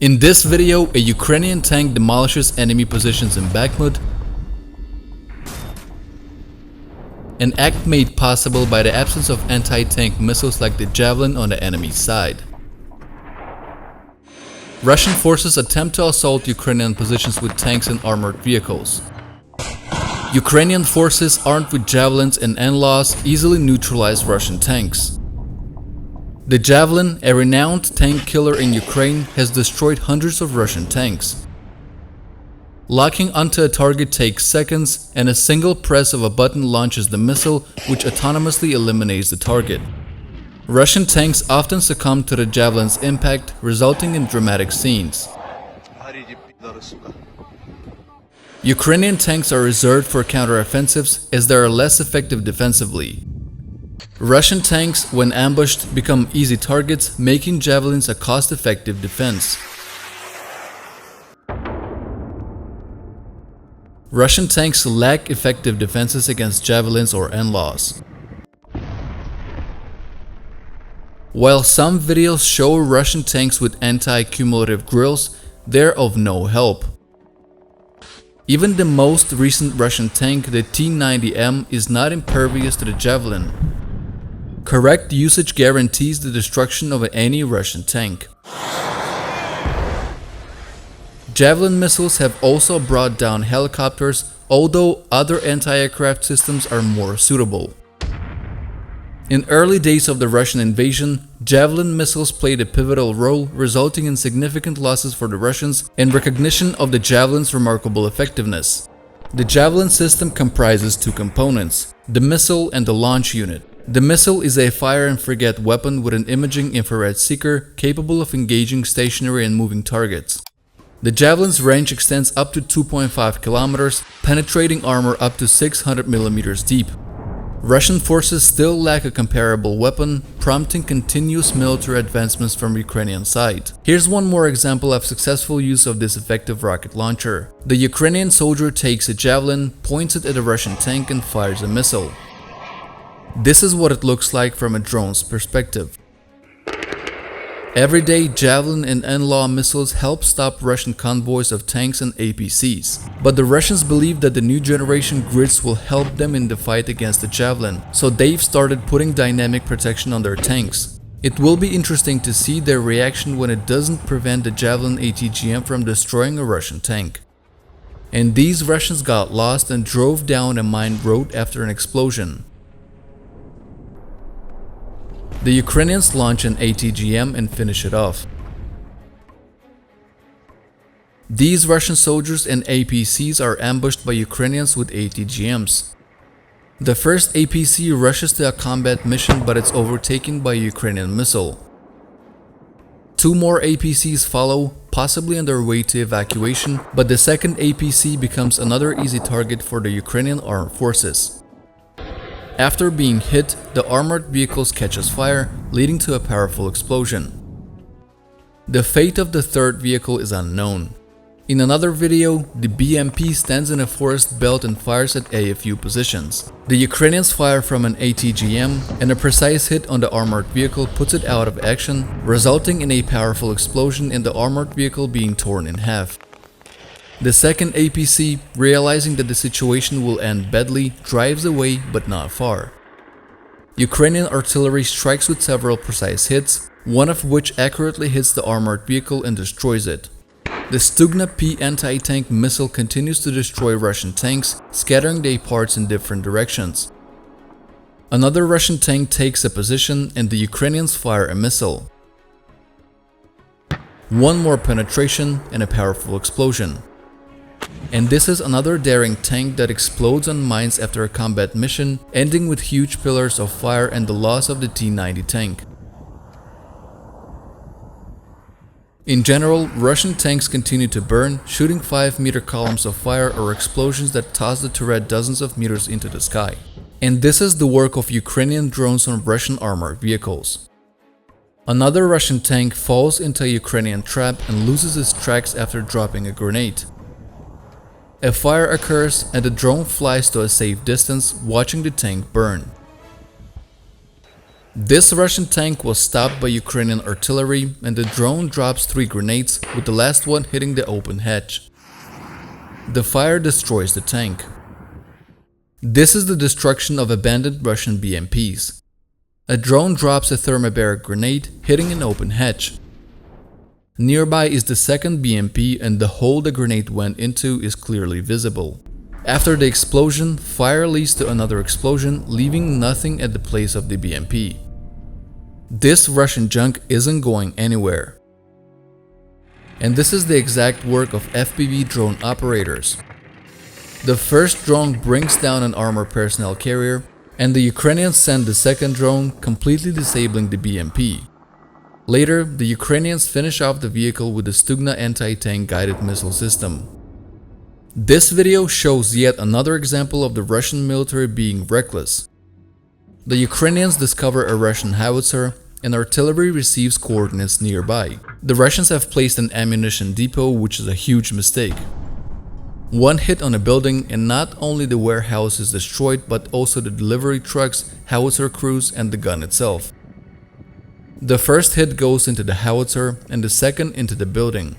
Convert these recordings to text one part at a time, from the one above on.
In this video, a Ukrainian tank demolishes enemy positions in Bakhmut, an act made possible by the absence of anti-tank missiles like the Javelin on the enemy's side. Russian forces attempt to assault Ukrainian positions with tanks and armored vehicles. Ukrainian forces armed with javelins and NLAWs easily neutralize Russian tanks. The Javelin, a renowned tank killer in Ukraine, has destroyed hundreds of Russian tanks. Locking onto a target takes seconds, and a single press of a button launches the missile, which autonomously eliminates the target. Russian tanks often succumb to the Javelin's impact, resulting in dramatic scenes. Ukrainian tanks are reserved for counteroffensives as they are less effective defensively. Russian tanks, when ambushed, become easy targets, making Javelins a cost-effective defense. Russian tanks lack effective defenses against Javelins or NLAWs. While some videos show Russian tanks with anti-cumulative grills, they're of no help. Even the most recent Russian tank, the T-90M, is not impervious to the Javelin. Correct usage guarantees the destruction of any Russian tank. Javelin missiles have also brought down helicopters, although other anti-aircraft systems are more suitable. In early days of the Russian invasion, Javelin missiles played a pivotal role, resulting in significant losses for the Russians and recognition of the Javelin's remarkable effectiveness. The Javelin system comprises two components: the missile and the launch unit. The missile is a fire-and-forget weapon with an imaging infrared seeker capable of engaging stationary and moving targets. The Javelin's range extends up to 2.5 kilometers, penetrating armor up to 600 millimeters deep. Russian forces still lack a comparable weapon, prompting continuous military advancements from Ukrainian side. Here's one more example of successful use of this effective rocket launcher. The Ukrainian soldier takes a Javelin, points it at a Russian tank and fires a missile. This is what it looks like from a drone's perspective. Every day, Javelin and NLAW missiles help stop Russian convoys of tanks and APCs. But the Russians believe that the new generation grids will help them in the fight against the Javelin, so they've started putting dynamic protection on their tanks. It will be interesting to see their reaction when it doesn't prevent the Javelin ATGM from destroying a Russian tank. And these Russians got lost and drove down a mined road after an explosion. The Ukrainians launch an ATGM and finish it off. These Russian soldiers and APCs are ambushed by Ukrainians with ATGMs. The first APC rushes to a combat mission, but it's overtaken by a Ukrainian missile. Two more APCs follow, possibly on their way to evacuation, but the second APC becomes another easy target for the Ukrainian armed forces. After being hit, the armored vehicles catches fire, leading to a powerful explosion. The fate of the third vehicle is unknown. In another video, the BMP stands in a forest belt and fires at AFU positions. The Ukrainians fire from an ATGM, and a precise hit on the armored vehicle puts it out of action, resulting in a powerful explosion and the armored vehicle being torn in half. The second APC, realizing that the situation will end badly, drives away but not far. Ukrainian artillery strikes with several precise hits, one of which accurately hits the armored vehicle and destroys it. The Stugna P anti-tank missile continues to destroy Russian tanks, scattering their parts in different directions. Another Russian tank takes a position and the Ukrainians fire a missile. One more penetration and a powerful explosion. And this is another daring tank that explodes on mines after a combat mission, ending with huge pillars of fire and the loss of the T-90 tank. In general, Russian tanks continue to burn, shooting 5-meter columns of fire or explosions that toss the turret dozens of meters into the sky. And this is the work of Ukrainian drones on Russian armored vehicles. Another Russian tank falls into a Ukrainian trap and loses its tracks after dropping a grenade. A fire occurs and the drone flies to a safe distance, watching the tank burn. This Russian tank was stopped by Ukrainian artillery, and the drone drops 3 grenades, with the last one hitting the open hatch. The fire destroys the tank. This is the destruction of abandoned Russian BMPs. A drone drops a thermobaric grenade, hitting an open hatch. Nearby is the second BMP, and the hole the grenade went into is clearly visible. After the explosion, fire leads to another explosion, leaving nothing at the place of the BMP. This Russian junk isn't going anywhere. And this is the exact work of FPV drone operators. The first drone brings down an armored personnel carrier, and the Ukrainians send the second drone, completely disabling the BMP. Later, the Ukrainians finish off the vehicle with the Stugna anti-tank guided missile system. This video shows yet another example of the Russian military being reckless. The Ukrainians discover a Russian howitzer, and artillery receives coordinates nearby. The Russians have placed an ammunition depot, which is a huge mistake. One hit on a building, and not only the warehouse is destroyed, but also the delivery trucks, howitzer crews, and the gun itself. The first hit goes into the howitzer, and the second into the building.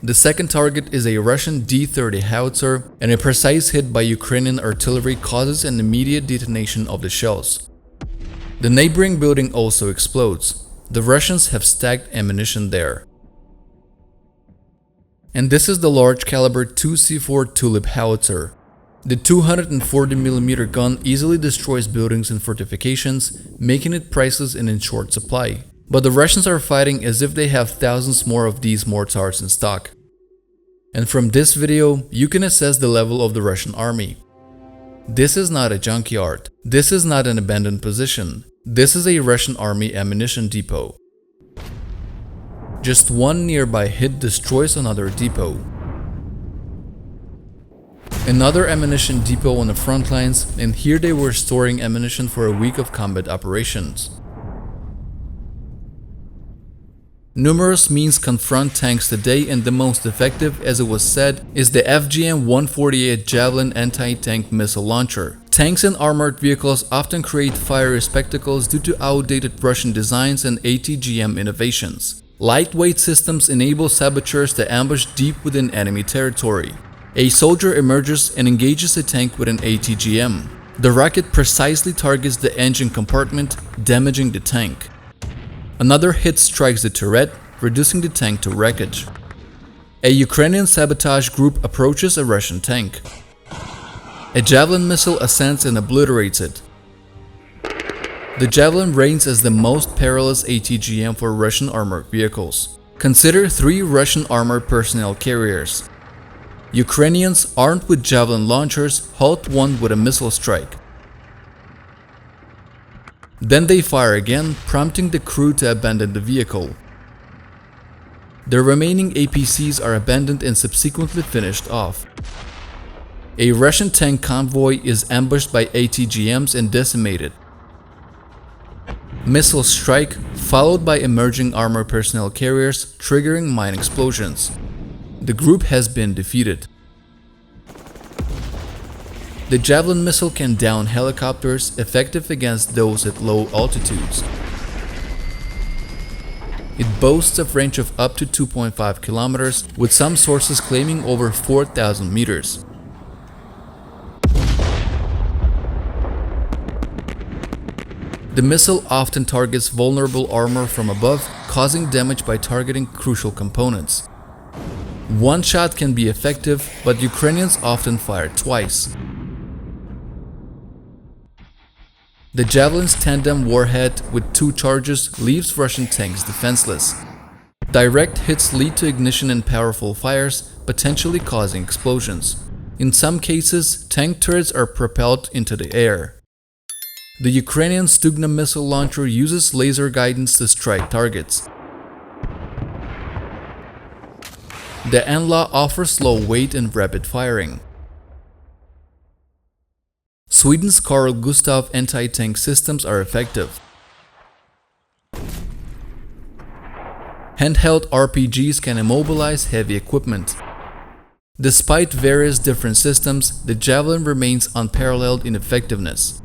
The second target is a Russian D-30 howitzer, and a precise hit by Ukrainian artillery causes an immediate detonation of the shells. The neighboring building also explodes. The Russians have stacked ammunition there. And this is the large caliber 2C4 Tulip howitzer. The 240mm gun easily destroys buildings and fortifications, making it priceless and in short supply. But the Russians are fighting as if they have thousands more of these mortars in stock. And from this video, you can assess the level of the Russian army. This is not a junkyard. This is not an abandoned position. This is a Russian army ammunition depot. Just one nearby hit destroys another depot. Another ammunition depot on the front lines, and here they were storing ammunition for a week of combat operations. Numerous means confront tanks today, and the most effective, as it was said, is the FGM-148 Javelin anti-tank missile launcher. Tanks and armored vehicles often create fiery spectacles due to outdated Russian designs and ATGM innovations. Lightweight systems enable saboteurs to ambush deep within enemy territory. A soldier emerges and engages a tank with an ATGM. The rocket precisely targets the engine compartment, damaging the tank. Another hit strikes the turret, reducing the tank to wreckage. A Ukrainian sabotage group approaches a Russian tank. A Javelin missile ascends and obliterates it. The Javelin reigns as the most perilous ATGM for Russian armored vehicles. Consider 3 Russian armored personnel carriers. Ukrainians, armed with Javelin launchers, halt one with a missile strike. Then they fire again, prompting the crew to abandon the vehicle. The remaining APCs are abandoned and subsequently finished off. A Russian tank convoy is ambushed by ATGMs and decimated. Missiles strike, followed by emerging armored personnel carriers, triggering mine explosions. The group has been defeated. The Javelin missile can down helicopters, effective against those at low altitudes. It boasts a range of up to 2.5 kilometers, with some sources claiming over 4,000 meters. The missile often targets vulnerable armor from above, causing damage by targeting crucial components. One shot can be effective, but Ukrainians often fire twice. The Javelin's tandem warhead with 2 charges leaves Russian tanks defenseless. Direct hits lead to ignition and powerful fires, potentially causing explosions. In some cases, tank turrets are propelled into the air. The Ukrainian Stugna missile launcher uses laser guidance to strike targets. The Anla offers low weight and rapid firing. Sweden's Carl Gustaf anti-tank systems are effective. Handheld RPGs can immobilize heavy equipment. Despite various different systems, the Javelin remains unparalleled in effectiveness.